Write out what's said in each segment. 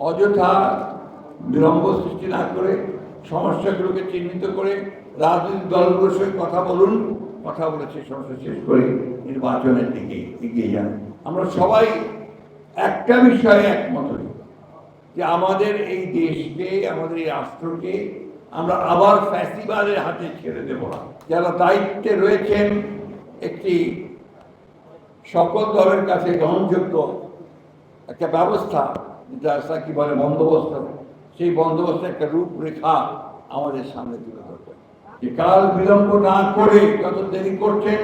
অযথা বিলম্ব সৃষ্টি না করে সমস্যাগুলোকে চিহ্নিত করে রাজনৈতিক দলগুলোর সঙ্গে কথা বলুন, কথা বলে সেই সমস্যা শেষ করে নির্বাচনের দিকে এগিয়ে যান। আমরা সবাই একটা বিষয়ে একমত হই যে আমাদের এই দেশকে, আমাদের এই রাষ্ট্রকে আমরা আবার ফ্যাসিবাদের হাতে ছেড়ে দেব না। যারা দায়িত্বে রয়েছেন একটি সকল দলের কাছে গ্রহণযোগ্য একটা ব্যবস্থা, যা কি বলে বন্দোবস্ত, সেই বন্দোবস্তের একটা রূপরেখা আমাদের সামনে তুলে ধরবে। যে কাল বিলম্ব না করে যত দেরি করছেন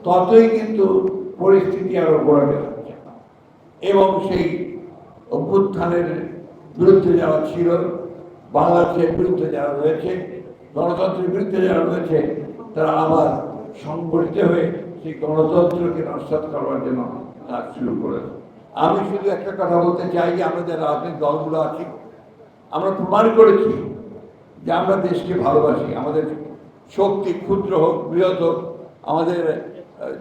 ততই কিন্তু পরিস্থিতি আরো গড়ে যাচ্ছে এবং সেই অভ্যুত্থানের বিরুদ্ধে যারা ছিল, বাংলাদেশের বিরুদ্ধে যারা রয়েছে, গণতন্ত্রের বিরুদ্ধে যারা রয়েছে, তারা আবার সংগঠিত হয়ে সেই গণতন্ত্রকে নস্যাৎ করবার জন্য কাজ শুরু করেছে। আমি শুধু একটা কথা বলতে চাই যে আমরা যে রাজনৈতিক দলগুলো আছি, আমরা প্রমাণ করেছি যে আমরা দেশকে ভালোবাসি। আমাদের শক্তি ক্ষুদ্র হোক বৃহৎ হোক, আমাদের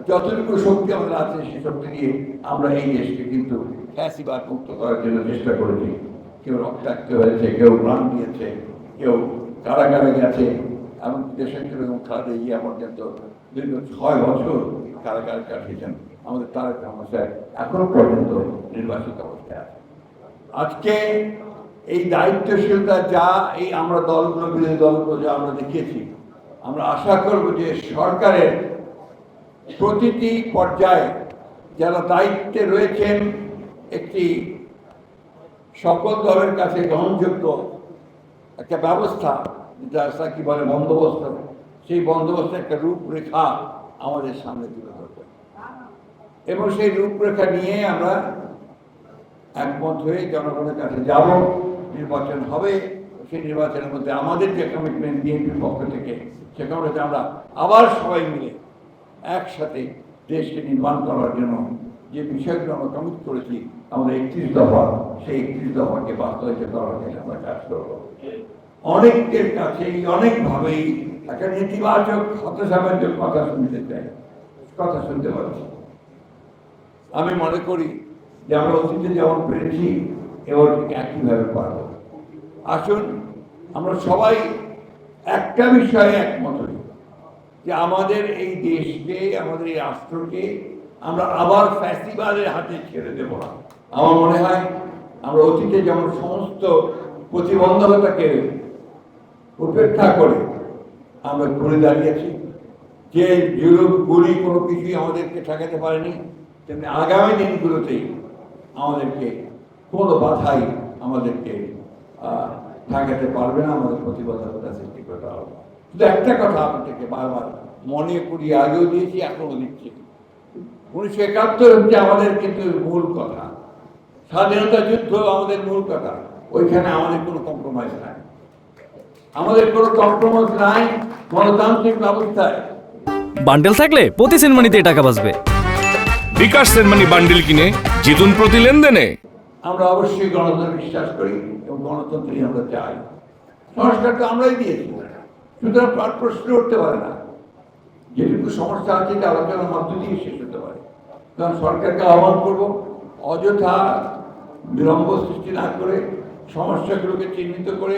যতটুকু শক্তি আমাদের আছে সেই শক্তি দিয়ে আমরা এই দেশকে কিন্তু ফ্যাসিবাদ মুক্ত করার জন্য চেষ্টা করেছি। কেউ রক্তাক্ত হয়েছে, কেউ প্রাণ দিয়েছে, কেউ কারাগারে গেছে, এবং দেশের এবং খালেদা জিয়া পর্যন্ত দীর্ঘ 6 বছর কারাগারে কাটিয়েছেন। আমাদের তারেক রহমান সাহেব এখনো পর্যন্ত নির্বাচিত অবস্থায় আছে। আজকে এই দায়িত্বশীলতা যা এই আমরা দলগুলো, বিরোধী দলগুলো যা আমরা দেখিয়েছি, আমরা আশা করব যে সরকারের প্রতিটি পর্যায়ে যারা দায়িত্বে রয়েছেন একটি সকল দলের কাছে গ্রহণযোগ্য একটা ব্যবস্থা, যা কি বলে বন্দোবস্ত, সেই বন্দোবস্তের একটা রূপরেখা আমাদের সামনে তুলে ধরবে এবং সেই রূপরেখা নিয়ে আমরা একমত হয়ে জনগণের কাছে যাব। নির্বাচন হবে, সেই নির্বাচনের মধ্যে আমাদের যে কমিটমেন্ট বিএনপির পক্ষ থেকে, সে কমিটমেন্টে আমরা আবার সবাই মিলে একসাথে দেশকে নির্মাণ করার জন্য যে বিষয়গুলো আমরা কমিট করেছি, আমাদের 31 দফা, সেই 31 দফাকে বাস্তবায়িত করার জন্য আমরা কাজ করব। অনেকের কাছেই অনেকভাবেই একটা নেতিবাচক হতাশাবাচক কথা শুনতে চাই, কথা শুনতে পাচ্ছি। আমি মনে করি যে আমরা অতীতে যেমন পেরেছি এবার ঠিক একইভাবে পারব। আসুন আমরা সবাই একটা বিষয়ে একমত হই যে আমাদের এই দেশকে, আমাদের এই রাষ্ট্রকে আমরা আবার ফ্যাসিবাদের হাতে ছেড়ে দেব না। আমার মনে হয় আমরা অতীতে যেমন সমস্ত প্রতিবন্ধকতাকে উপেক্ষা করে আমরা ঘুরে দাঁড়িয়েছি, যে জুলুম গুলি কোনো কিছুই আমাদেরকে ঠেকাতে পারেনি, তেমনি আগামী দিনগুলোতেই আমাদেরকে কোনো বাধাই আমাদেরকে ঠেকাতে পারবে না, আমাদের প্রতিবন্ধকতা সৃষ্টি করতে হবে। শুধু একটা কথা আপনাদেরকে বারবার মনে করি, আগেও দিয়েছি, এখনও দিচ্ছি। 1971 হচ্ছে আমাদের কিন্তু মূল কথা, স্বাধীনতা যুদ্ধ আমাদের মূল কথা। ওইখানে আমাদের কোনো কম্প্রোমাইজ নাই, আমাদের কোনো কম্প্রোমাইজ নাই গণতান্ত্রিক ব্যবস্থায়। বান্ডেল থাকলে প্রতি সেনমানিতে টাকা বাঁচবে। বিকাশ সেনমানি বান্ডেল কিনে জিতুন প্রতি লেনদেনে। আমরা অবশ্যই গণতন্ত্রে বিশ্বাস করি এবং গণতন্ত্রই আমরা চাই। সংস্কার তো আমরাই দিয়েছি, সুতরাং প্রশ্ন উঠতে পারে না। যেটুকু সমস্যা আছে এটা আলোচনার মধ্য দিয়ে শেষ হতে পারে। কারণ সরকারকে আহ্বান করবো, অযথা বিলম্ব সৃষ্টি না করে সমস্যাগুলোকে চিহ্নিত করে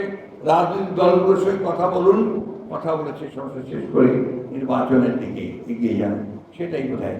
রাজনৈতিক দলগুলোর সঙ্গে কথা বলুন, কথা বলে সেই সমস্যা শেষ করে নির্বাচনের দিকে এগিয়ে যান। সেটাই বোধহয়